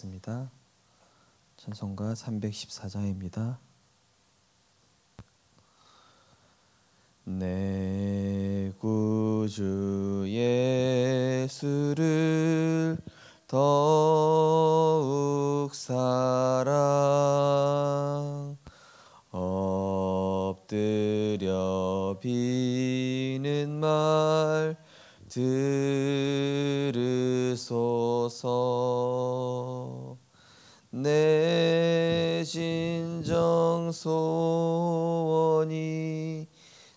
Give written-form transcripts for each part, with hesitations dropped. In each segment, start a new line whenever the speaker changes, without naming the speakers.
하겠습니다. 찬송가 314장입니다. 내 구주 예수를 더욱 사랑 엎드려 비는 말 들으소서. 내 진정 소원이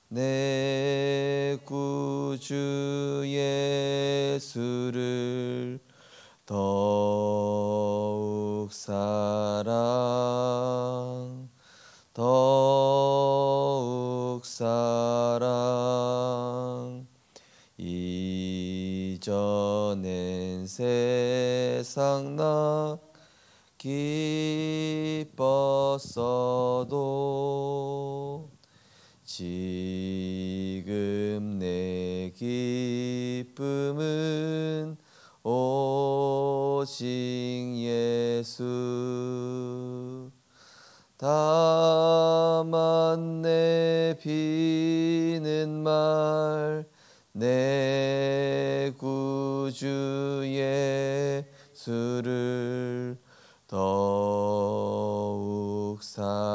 내 구주 예수를 더욱 사랑 이전엔 세상 나 기뻤어도 지금 내 기쁨은 오직 예수. 다만 내 비는 말 내 구주 예수를 더욱 사랑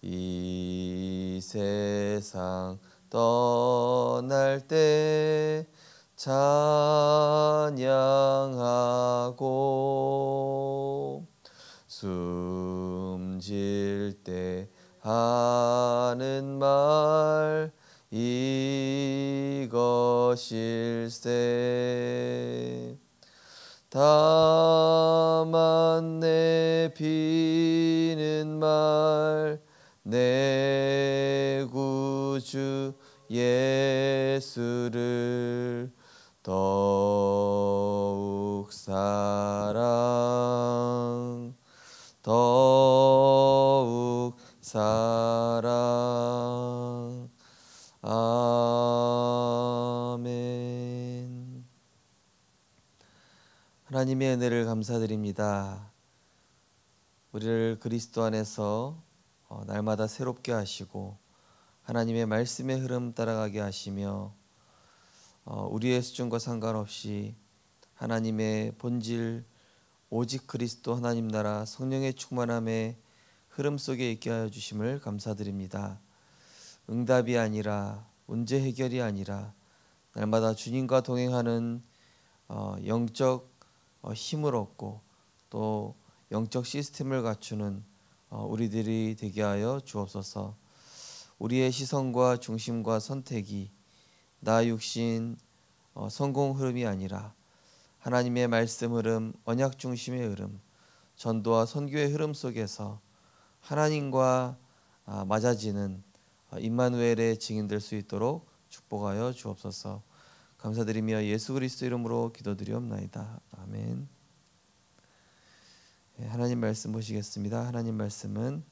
이 세상 떠날 때 찬양하고 숨질 때 하는 말 이것일세. 다만 내 비는 말 내 구주 예수를 더욱 사랑 아멘. 하나님의 은혜를 감사드립니다. 우리를 그리스도 안에서 날마다 새롭게 하시고 하나님의 말씀의 흐름 따라가게 하시며 우리의 수준과 상관없이 하나님의 본질 오직 그리스도 하나님 나라 성령의 충만함의 흐름 속에 있게 하여 주심을 감사드립니다. 응답이 아니라 문제 해결이 아니라 날마다 주님과 동행하는 영적 힘을 얻고 또 영적 시스템을 갖추는 우리들이 되게 하여 주옵소서. 우리의 시선과 중심과 선택이 나 육신 성공 흐름이 아니라 하나님의 말씀 흐름, 언약 중심의 흐름, 전도와 선교의 흐름 속에서 하나님과 맞아지는 임마누엘의 증인될 수 있도록 축복하여 주옵소서. 감사드리며 예수 그리스도 이름으로 기도드리옵나이다. 아멘. 하나님 말씀 보시겠습니다. 하나님 말씀은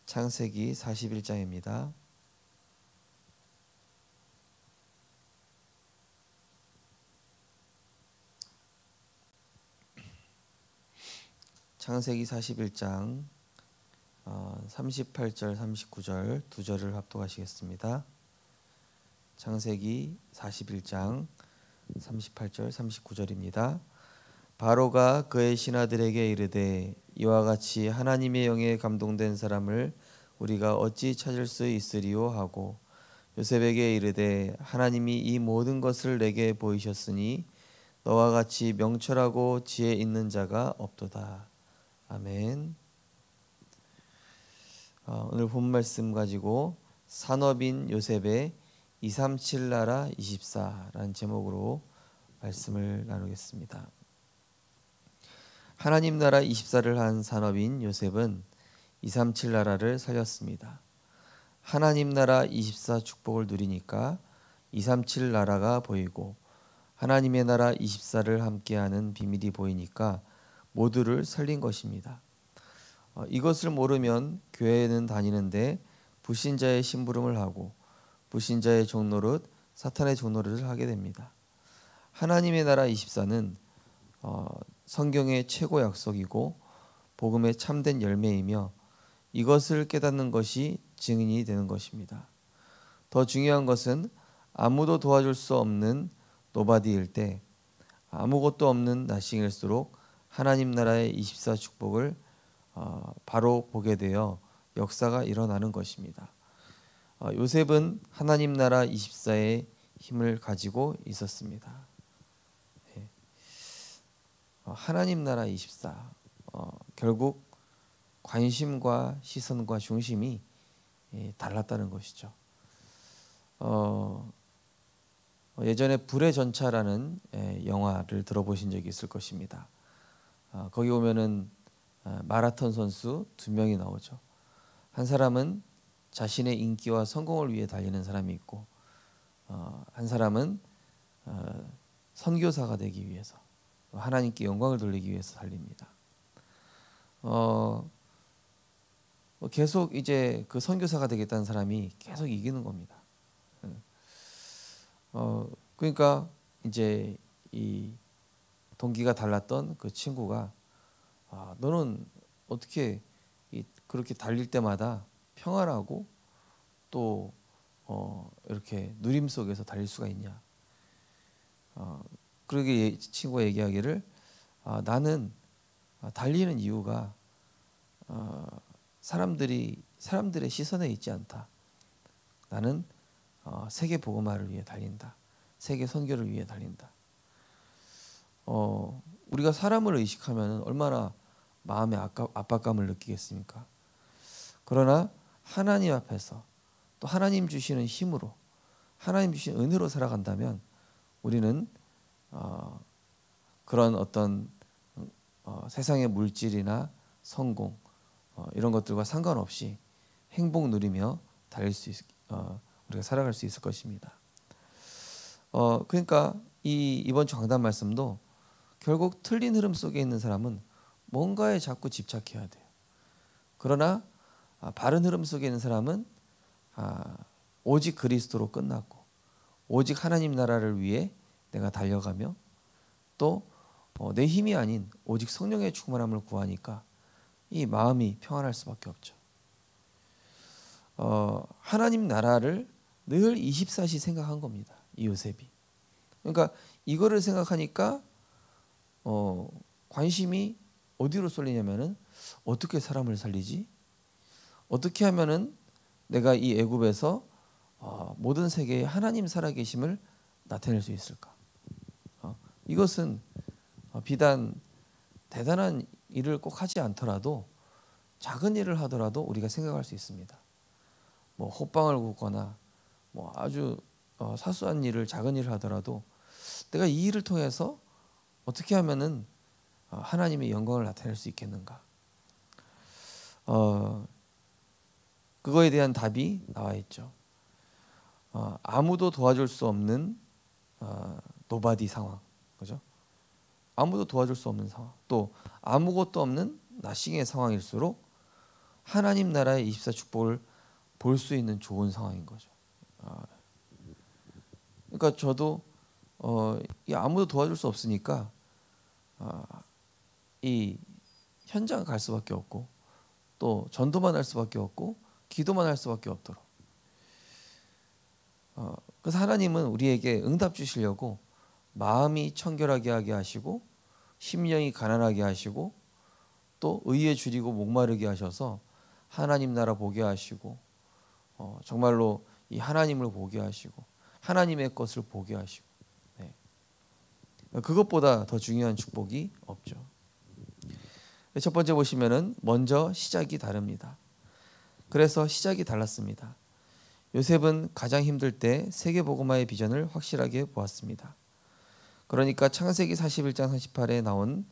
창세기 41장입니다. 창세기 41장 38절 39절 두 절을 합독하시겠습니다. 창세기 41장 38절 39절입니다. 바로가 그의 신하들에게 이르되 이와 같이 하나님의 영에 감동된 사람을 우리가 어찌 찾을 수 있으리요 하고 요셉에게 이르되 하나님이 이 모든 것을 내게 보이셨으니 너와 같이 명철하고 지혜 있는 자가 없도다. 아멘. 오늘 본 말씀 가지고 산업인 요셉의 237 나라 24라는 제목으로 말씀을 나누겠습니다. 하나님 나라 24를 한 산업인 요셉은 237 나라를 살렸습니다. 하나님 나라 24 축복을 누리니까 237 나라가 보이고 하나님의 나라 24를 함께하는 비밀이 보이니까 모두를 살린 것입니다. 이것을 모르면 교회는 다니는데 불신자의 심부름을 하고 불신자의 종노릇, 사탄의 종노릇을 하게 됩니다. 하나님의 나라 24는 성경의 최고 약속이고 복음의 참된 열매이며 이것을 깨닫는 것이 증인이 되는 것입니다. 더 중요한 것은 아무도 도와줄 수 없는 노바디일 때 아무것도 없는 나싱일수록 하나님 나라의 24 축복을 바로 보게 되어 역사가 일어나는 것입니다. 요셉은 하나님 나라 24의 힘을 가지고 있었습니다. 하나님 나라 24 결국 관심과 시선과 중심이 달랐다는 것이죠. 예전에 불의 전차라는 영화를 들어보신 적이 있을 것입니다. 거기 보면은 마라톤 선수 2명이 나오죠. 한 사람은 자신의 인기와 성공을 위해 달리는 사람이 있고 한 사람은 선교사가 되기 위해서 하나님께 영광을 돌리기 위해서 달립니다. 계속 이제 그 선교사가 되겠다는 사람이 계속 이기는 겁니다. 그러니까 이제 이 동기가 달랐던 그 친구가 너는 어떻게 그렇게 달릴 때마다 평안하고 또 이렇게 누림 속에서 달릴 수가 있냐? 그러게 친구가 얘기하기를 나는 달리는 이유가 사람들의 시선에 있지 않다. 나는 세계 복음화를 위해 달린다. 세계 선교를 위해 달린다. 우리가 사람을 의식하면 얼마나 마음의 압박감을 느끼겠습니까? 그러나 하나님 앞에서 또 하나님 주시는 힘으로 하나님 주신 은혜로 살아간다면 우리는 그런 어떤 세상의 물질이나 성공 이런 것들과 상관없이 행복 누리며 달릴 수 우리가 살아갈 수 있을 것입니다. 그러니까 이번 주 강단 말씀도 결국 틀린 흐름 속에 있는 사람은 뭔가에 자꾸 집착해야 돼요. 그러나 바른 흐름 속에 있는 사람은 오직 그리스도로 끝났고 오직 하나님 나라를 위해 내가 달려가며 또 내 힘이 아닌 오직 성령의 충만함을 구하니까 이 마음이 평안할 수밖에 없죠. 하나님 나라를 늘 24시 생각한 겁니다. 이 요셉이. 그러니까 이거를 생각하니까 관심이 어디로 쏠리냐면은 어떻게 사람을 살리지? 어떻게 하면은 내가 이 애굽에서 모든 세계에 하나님 살아계심을 나타낼 수 있을까? 이것은 비단 대단한 일을 꼭 하지 않더라도 작은 일을 하더라도 우리가 생각할 수 있습니다. 뭐 호빵을 굽거나 뭐 아주 사소한 일을 작은 일을 하더라도 내가 이 일을 통해서 어떻게 하면은 하나님의 영광을 나타낼 수 있겠는가? 그거에 대한 답이 나와 있죠. 아무도 도와줄 수 없는 노바디 상황, 그죠? 아무도 도와줄 수 없는 상황, 또 아무것도 없는 나싱의 상황일수록 하나님 나라의 24 축복을 볼 수 있는 좋은 상황인 거죠. 그러니까 저도 아무도 도와줄 수 없으니까 이 현장 갈 수밖에 없고 또 전도만 할 수밖에 없고 기도만 할 수밖에 없도록. 그래서 하나님은 우리에게 응답 주시려고 마음이 청결하게 하게 하시고 심령이 가난하게 하시고 또 의에 줄이고 목마르게 하셔서 하나님 나라 보게 하시고 정말로 이 하나님을 보게 하시고 하나님의 것을 보게 하시고 그것보다 더 중요한 축복이 없죠. 첫 번째 보시면은 먼저 시작이 다릅니다. 그래서 시작이 달랐습니다. 요셉은 가장 힘들 때 세계복음화의 비전을 확실하게 보았습니다. 그러니까 창세기 41장 38에 나온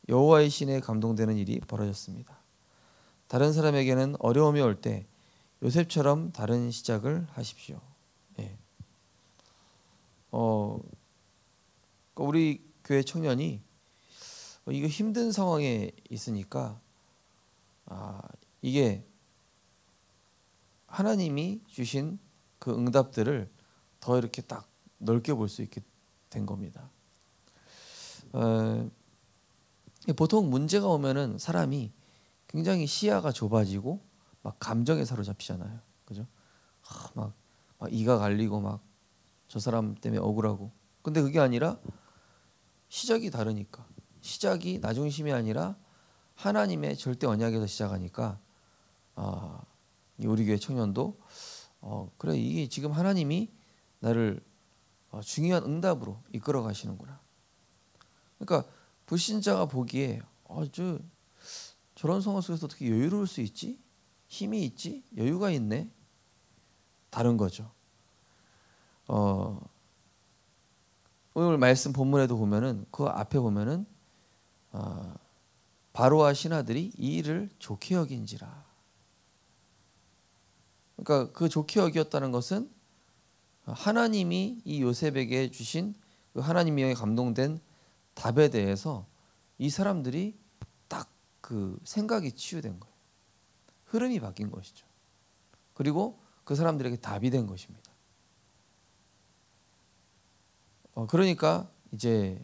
여호와의 신에 감동되는 일이 벌어졌습니다. 다른 사람에게는 어려움이 올 때 요셉처럼 다른 시작을 하십시오. 우리 교회 청년이 이거 힘든 상황에 있으니까 이게 하나님이 주신 그 그 응답들을 더 이렇게 딱 넓게 볼 수 있게 된 겁니다. 보통 문제가 오면은 사람이 굉장히 시야가 좁아지고 막 감정에 사로잡히잖아요. 그죠? 막 이가 갈리고 막 저 사람 때문에 억울하고. 근데 그게 아니라 시작이 다르니까. 시작이 나 중심이 아니라 하나님의 절대 언약에서 시작하니까 우리 교회 청년도 그래, 이게 지금 하나님이 나를 중요한 응답으로 이끌어 가시는구나. 그러니까 불신자가 보기에 저런 상황 속에서 어떻게 여유로울 수 있지? 힘이 있지? 여유가 있네? 다른 거죠. 오늘 말씀 본문에도 보면은 그 앞에 보면은 바로와 신하들이 이 일을 좋게 여긴지라. 그러니까 그 좋게 여겼다는 것은 하나님이 이 요셉에게 주신 그 하나님의 영에 감동된 답에 대해서 이 사람들이 딱 그 생각이 치유된 거예요. 흐름이 바뀐 것이죠. 그리고 그 사람들에게 답이 된 것입니다. 그러니까 이제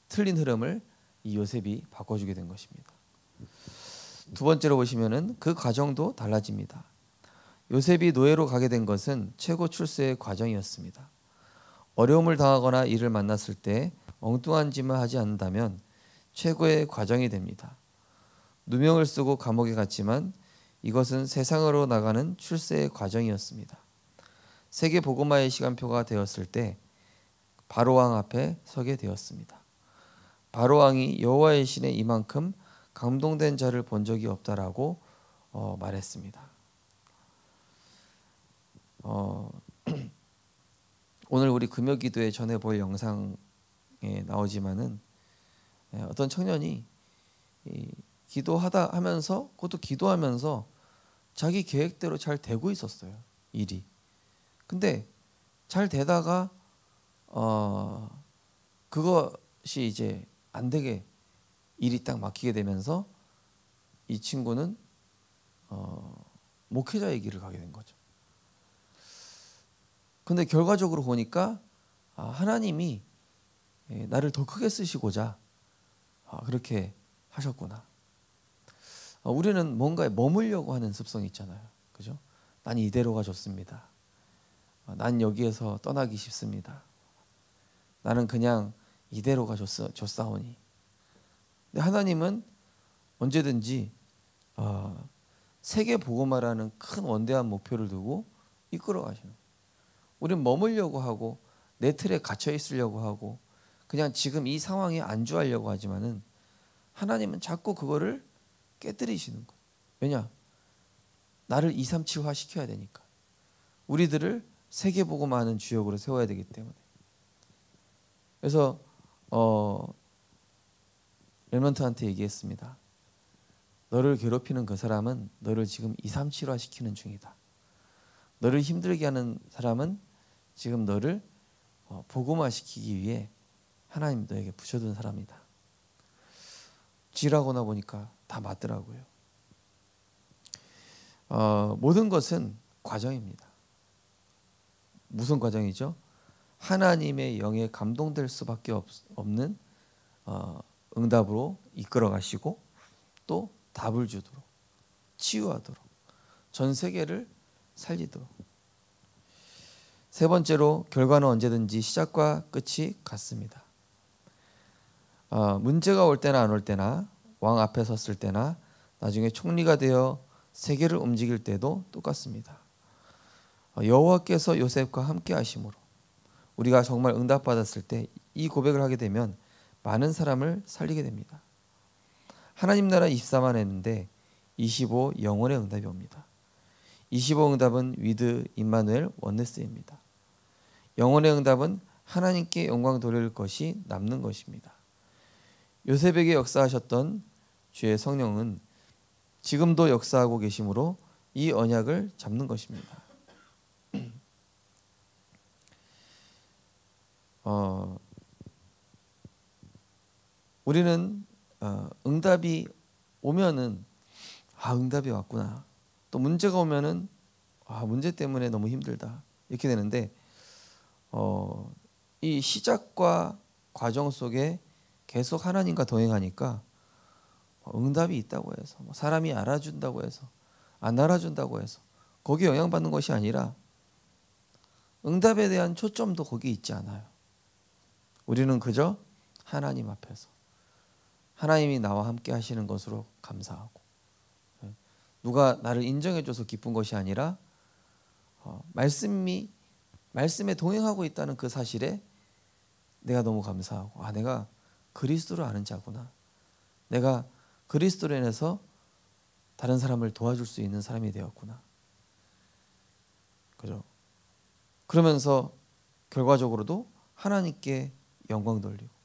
틀린 흐름을 이 요셉이 바꿔주게 된 것입니다. 두 번째로 보시면은 그 과정도 달라집니다. 요셉이 노예로 가게 된 것은 최고 출세의 과정이었습니다. 어려움을 당하거나 일을 만났을 때 엉뚱한 짓만 하지 않는다면 최고의 과정이 됩니다. 누명을 쓰고 감옥에 갔지만 이것은 세상으로 나가는 출세의 과정이었습니다. 세계 복음화의 시간표가 되었을 때 바로 왕 앞에 서게 되었습니다. 바로 왕이 여호와의 신에 이만큼 감동된 자를 본 적이 없다라고 말했습니다. 오늘 우리 금요기도에 전해볼 영상에 나오지만은 어떤 청년이 기도하다 하면서 그것도 기도하면서 자기 계획대로 잘 되고 있었어요. 일이. 근데 잘 되다가 그것이 이제 안 되게 일이 딱 막히게 되면서 이 친구는 목회자의 길을 가게 된 거죠. 근데 결과적으로 보니까 하나님이 나를 더 크게 쓰시고자 그렇게 하셨구나. 우리는 뭔가에 머물려고 하는 습성이 있잖아요. 그죠? 난 이대로가 좋습니다. 난 여기에서 떠나기 쉽습니다. 나는 그냥 이대로가 좋사오니. 근데 하나님은 언제든지 세계 복음화라는 큰 원대한 목표를 두고 이끌어 가시는 거예요. 우리는 머물려고 하고 내 틀에 갇혀 있으려고 하고 그냥 지금 이 상황에 안주하려고 하지만은 하나님은 자꾸 그거를 깨뜨리시는 거예요. 왜냐? 나를 237화 시켜야 되니까. 우리들을 세계 복음화하는 주역으로 세워야 되기 때문에. 그래서 렘넌트한테 얘기했습니다. 너를 괴롭히는 그 사람은 너를 지금 237화 시키는 중이다. 너를 힘들게 하는 사람은 지금 너를 복음화 시키기 위해 하나님 너에게 붙여둔 사람이다. 지라고나 보니까 다 맞더라고요. 모든 것은 과정입니다. 무슨 과정이죠? 하나님의 영에 감동될 수밖에 없는 응답으로 이끌어 가시고 또 답을 주도록 치유하도록 전 세계를 살리도록. 세 번째로 결과는 언제든지 시작과 끝이 같습니다. 문제가 올 때나 안 올 때나 왕 앞에 섰을 때나 나중에 총리가 되어 세계를 움직일 때도 똑같습니다. 여호와께서 요셉과 함께 하심으로 우리가 정말 응답받았을 때 이 고백을 하게 되면 많은 사람을 살리게 됩니다. 하나님 나라 24만 했는데 25 영혼의 응답이 옵니다. 25 응답은 위드 임마누엘 원네스입니다. 영혼의 응답은 하나님께 영광 돌릴 것이 남는 것입니다. 요셉에게 역사하셨던 주의 성령은 지금도 역사하고 계심으로 이 언약을 잡는 것입니다. 우리는 응답이 오면은 응답이 왔구나. 또 문제가 오면은 문제 때문에 너무 힘들다 이렇게 되는데 이 시작과 과정 속에 계속 하나님과 동행하니까 응답이 있다고 해서 사람이 알아준다고 해서 안 알아준다고 해서 거기에 영향받는 것이 아니라 응답에 대한 초점도 거기 있지 않아요. 우리는 그저 하나님 앞에서 하나님이 나와 함께 하시는 것으로 감사하고, 누가 나를 인정해줘서 기쁜 것이 아니라 말씀에 동행하고 있다는 그 사실에 내가 너무 감사하고, 내가 그리스도를 아는 자구나, 내가 그리스도로 인해서 다른 사람을 도와줄 수 있는 사람이 되었구나. 그죠? 그러면서 결과적으로도 하나님께 영광 돌리고.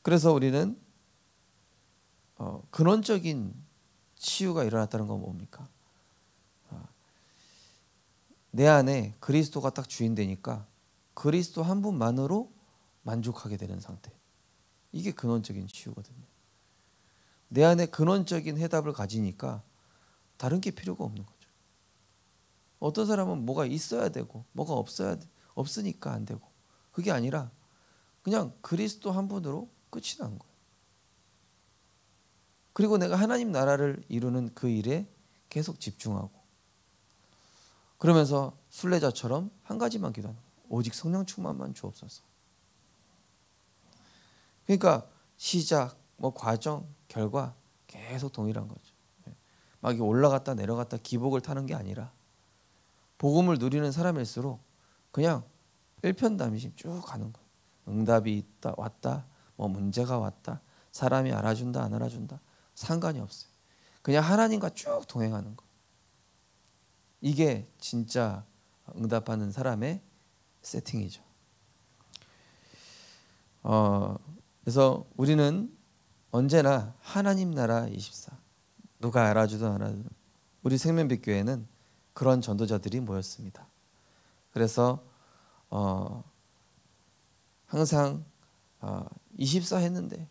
그래서 우리는 근원적인 치유가 일어났다는 건 뭡니까? 내 안에 그리스도가 딱 주인 되니까 그리스도 한 분만으로 만족하게 되는 상태. 이게 근원적인 치유거든요. 내 안에 근원적인 해답을 가지니까 다른 게 필요가 없는 거죠. 어떤 사람은 뭐가 있어야 되고 뭐가 없으니까 안 되고, 그게 아니라 그냥 그리스도 한 분으로 끝이 난 거예요. 그리고 내가 하나님 나라를 이루는 그 일에 계속 집중하고, 그러면서 순례자처럼 한 가지만 기도하는 거예요. 오직 성령 충만만 주옵소서. 그러니까 시작, 과정, 결과 계속 동일한 거죠. 막 올라갔다 내려갔다 기복을 타는 게 아니라 복음을 누리는 사람일수록 그냥 일편단심 쭉 가는 거예요. 응답이 있다 왔다, 문제가 왔다, 사람이 알아준다 안 알아준다 상관이 없어요. 그냥 하나님과 쭉 동행하는 거. 이게 진짜 응답하는 사람의 세팅이죠. 그래서 우리는 언제나 하나님 나라 24, 누가 알아주든 안 알아주든, 우리 생명빛교회는 그런 전도자들이 모였습니다. 그래서 항상 24 했는데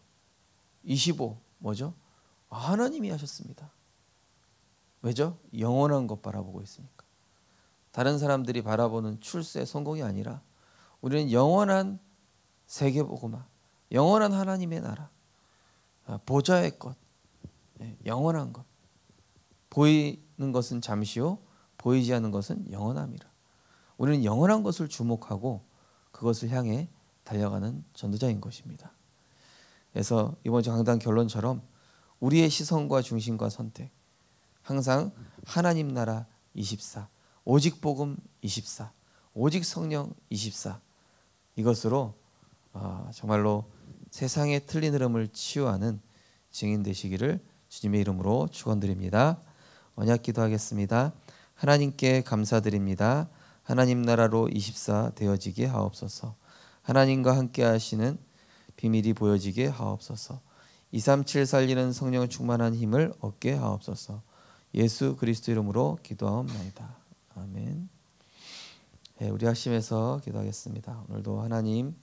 25 뭐죠? 하나님이 하셨습니다. 왜죠? 영원한 것 바라보고 있으니까. 다른 사람들이 바라보는 출세 성공이 아니라 우리는 영원한 세계복음화, 영원한 하나님의 나라, 보좌의 것, 영원한 것. 보이는 것은 잠시요 보이지 않는 것은 영원함이라. 우리는 영원한 것을 주목하고 그것을 향해 달려가는 전도자인 것입니다. 그래서 이번 주 강단 결론처럼 우리의 시선과 중심과 선택, 항상 하나님 나라 24, 오직 복음 24, 오직 성령 24, 이것으로 정말로 세상의 틀린 흐름을 치유하는 증인 되시기를 주님의 이름으로 축원드립니다. 언약 기도하겠습니다. 하나님께 감사드립니다. 하나님 나라로 24 되어지게 하옵소서. 하나님과 함께 하시는 비밀이 보여지게 하옵소서. 237 살리는 성령 충만한 힘을 얻게 하옵소서. 예수 그리스도 이름으로 기도하옵나이다. 아멘. 우리 합심해서 기도하겠습니다. 오늘도 하나님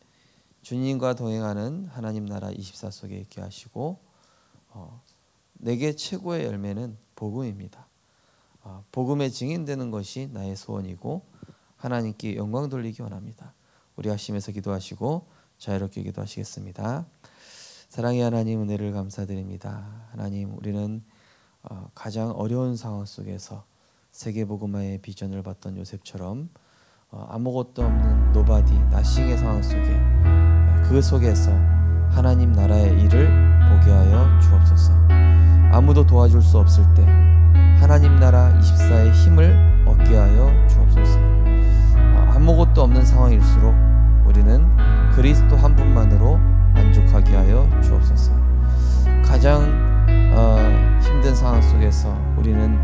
주님과 동행하는 하나님 나라 24 속에 있게 하시고, 내게 최고의 열매는 복음입니다. 복음에 증인되는 것이 나의 소원이고 하나님께 영광 돌리기 원합니다. 우리 합심해서 기도하시고 자유롭게 기도하시겠습니다. 사랑의 하나님, 은혜를 감사드립니다. 하나님, 우리는 가장 어려운 상황 속에서 세계복음화의 비전을 봤던 요셉처럼 아무것도 없는 노바디, 나싱의 상황 속에, 그 속에서 하나님 나라의 일을 보게 하여 주옵소서. 아무도 도와줄 수 없을 때 하나님 나라 24의 힘을 얻게 하여 주옵소서. 아무것도 없는 상황일수록 우리는 그리스도 한 분만으로 만족하게 하여 주옵소서. 가장 힘든 상황 속에서 우리는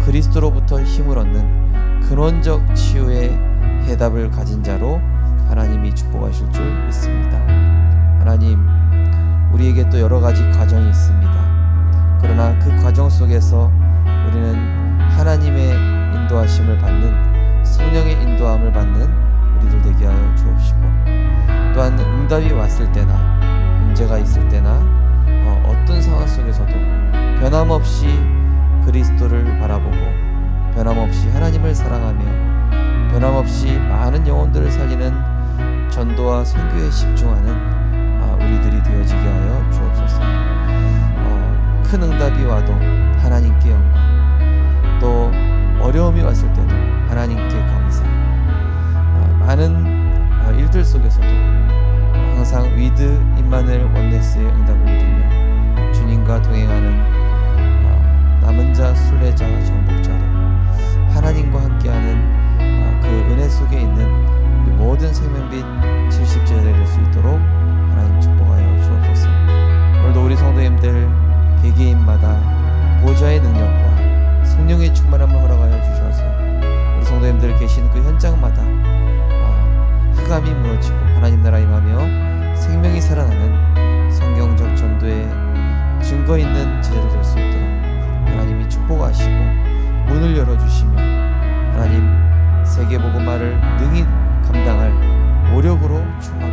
그리스도로부터 힘을 얻는 근원적 치유의 해답을 가진 자로 하나님이 축복하실 줄 믿습니다. 하나님, 우리에게 또 여러 가지 과정이 있습니다. 그러나 그 과정 속에서 우리는 하나님의 인도하심을 받는, 성령의 인도함을 받는 우리들 되게 하여 주옵시고, 또한 응답이 왔을 때나 문제가 있을 때나 어떤 상황 속에서도 변함없이 그리스도를 바라보고 변함없이 하나님을 사랑하며 변함없이 많은 영혼들을 살리는 전도와 선교에 집중하는 우리들이 되어지게 하여 주옵소서. 큰 응답이 와도 하나님께 영광, 또 어려움이 왔을 때도 하나님께 감사, 많은 일들 속에서도 항상 위드 임마누엘 원네스의 응답을 누리며 주님과 동행하는 남은 자, 순례자, 정복자로 하나님과 함께하는 그 은혜 속에 있는 우리 모든 생명빛 70제자 될 수 있도록 하나님 축복하여 주옵소서. 오늘도 우리 성도님들 개개인마다 보좌의 능력과 성령의 충만함을 허락하여 주셔서 우리 성도님들 계신 그 현장마다 흑암이 무너지고 하나님 나라 임하며 생명이 살아나는 성경적 전도의 증거 있는 제자들 될 수 있도록 하나님이 축복하시고 문을 열어주시며 하나님 세계복음화를 능히 감당할 오력으로 충만